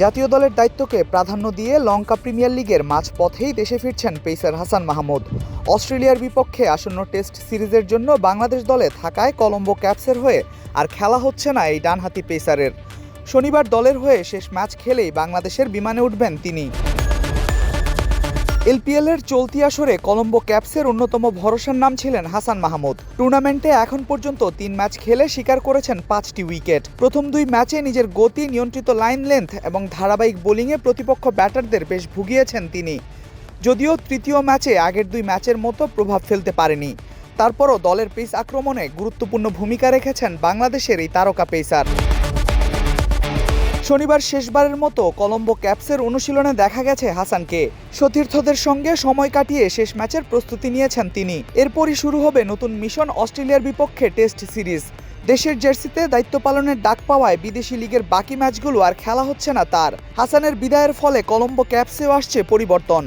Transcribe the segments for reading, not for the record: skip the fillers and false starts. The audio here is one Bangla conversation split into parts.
জাতীয় দলের দায়িত্বকে প্রাধান্য দিয়ে লঙ্কা প্রিমিয়ার লিগের মাঝপথেই দেশে ফিরছেন পেসার হাসান মাহমুদ। অস্ট্রেলিয়ার বিপক্ষে আসন্ন টেস্ট সিরিজের জন্য বাংলাদেশ দলে থাকায় কলম্বো ক্যাপসের হয়ে আর খেলা হচ্ছে না এই ডানহাতি পেসারের। শনিবার দলের হয়ে শেষ ম্যাচ খেলেই বাংলাদেশের বিমানে উঠবেন তিনি। এলপিএলের চলতি আসরে কলম্বো ক্যাপসের অন্যতম ভরসার নাম ছিলেন হাসান মাহমুদ। টুর্নামেন্টে এখন পর্যন্ত 3 ম্যাচ খেলে শিকার করেছেন 5টি উইকেট। প্রথম 2 ম্যাচে নিজের গতি, নিয়ন্ত্রিত লাইন লেন্থ এবং ধারাবাহিক বোলিংয়ে প্রতিপক্ষ ব্যাটারদের বেশ ভুগিয়েছেন তিনি। যদিও তৃতীয় ম্যাচে আগের 2 ম্যাচের মতো প্রভাব ফেলতে পারেনি, তারপরও দলের পেস আক্রমণে গুরুত্বপূর্ণ ভূমিকা রেখেছেন বাংলাদেশের এই তারকা পেসার। শনিবার শেষবারের মতো কলম্বো ক্যাপসের অনুশীলনে দেখা গেছে হাসানকে। সতীর্থদের সঙ্গে সময় কাটিয়ে শেষ ম্যাচের প্রস্তুতি নিয়েছেন তিনি। এরপরই শুরু হবে নতুন মিশন অস্ট্রেলিয়ার বিপক্ষে টেস্ট সিরিজ। দেশের জার্সিতে দায়িত্ব পালনের ডাক পাওয়ায় বিদেশি লিগের বাকি ম্যাচগুলো আর খেলা হচ্ছে না তার। হাসানের বিদায়ের ফলে কলম্বো ক্যাপসেও আসছে পরিবর্তন।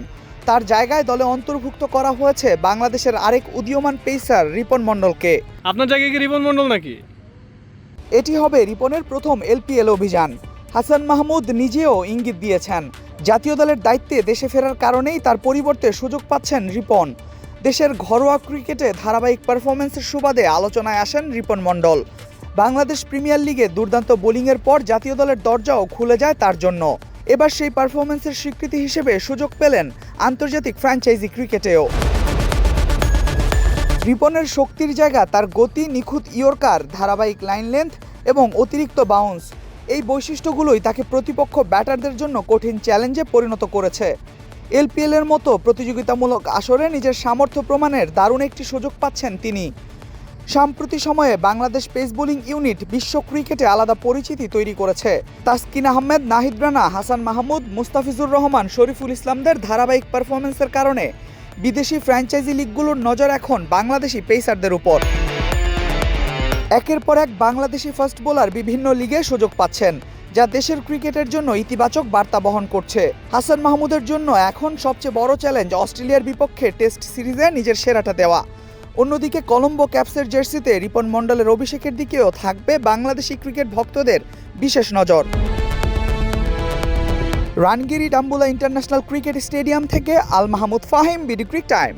তার জায়গায় দলে অন্তর্ভুক্ত করা হয়েছে বাংলাদেশের আরেক উদীয়মান পেসার রিপন মণ্ডলকে। আপনার জায়গায় কি রিপন মণ্ডল নাকি? এটি হবে রিপনের প্রথম এলপিএল অভিযান। হাসান মাহমুদ নিজেও ইঙ্গিত দিয়েছেন, জাতীয় দলের দায়িত্বে দেশে ফেরার কারণেই তার পরিবর্তে সুযোগ পাচ্ছেন রিপন। দেশের ঘরোয়া ক্রিকেটে ধারাবাহিক পারফরম্যান্সের সুবাদে আলোচনায় আসেন রিপন মণ্ডল। বাংলাদেশ প্রিমিয়ার লিগে দুর্দান্ত বোলিংয়ের পর জাতীয় দলের দরজাও খুলে যায় তার জন্য। এবার সেই পারফরম্যান্সের স্বীকৃতি হিসেবে সুযোগ পেলেন আন্তর্জাতিক ফ্র্যাঞ্চাইজি ক্রিকেটেও। রিপনের শক্তির জায়গা তার গতি, নিখুঁত ইয়র্কার, ধারাবাহিক লাইন লেন্থ এবং অতিরিক্ত বাউন্স। এই বৈশিষ্ট্যগুলোই তাকে প্রতিপক্ষ ব্যাটারদের জন্য কঠিন চ্যালেঞ্জে পরিণত করেছে। এলপিএলের মতো প্রতিযোগিতামূলক আসরে নিজের সামর্থ্য প্রমাণের দারুণ একটি সুযোগ পাচ্ছেন তিনি। সাম্প্রতিক সময়ে বাংলাদেশ পেস বোলিং ইউনিট বিশ্ব ক্রিকেটে আলাদা পরিচিতি তৈরি করেছে। তাসকিন আহমেদ, নাহিদ রানা, হাসান মাহমুদ, মুস্তাফিজুর রহমান, শরীফুল ইসলামদের ধারাবাহিক পারফরম্যান্সের কারণে বিদেশি ফ্র্যাঞ্চাইজি লিগগুলোর নজর এখন বাংলাদেশি পেসারদের উপর। একের পর এক বাংলাদেশি ফাস্ট বোলার বিভিন্ন লিগে সুযোগ পাচ্ছেন, যা দেশের ক্রিকেটের জন্য ইতিবাচক বার্তা বহন করছে। হাসান মাহমুদের জন্য এখন সবচেয়ে বড় চ্যালেঞ্জ অস্ট্রেলিয়ার বিপক্ষে টেস্ট সিরিজে নিজের সেরাটা দেওয়া। অন্যদিকে কলম্বো ক্যাপসের জার্সিতে রিপন মণ্ডলের অভিষেকের দিকেও থাকবে বাংলাদেশি ক্রিকেট ভক্তদের বিশেষ নজর। রানগিরি ডাম্বুলা ইন্টারন্যাশনাল ক্রিকেট স্টেডিয়াম থেকে আল মাহমুদ ফাহিম, বিডি ক্রিক টাইম।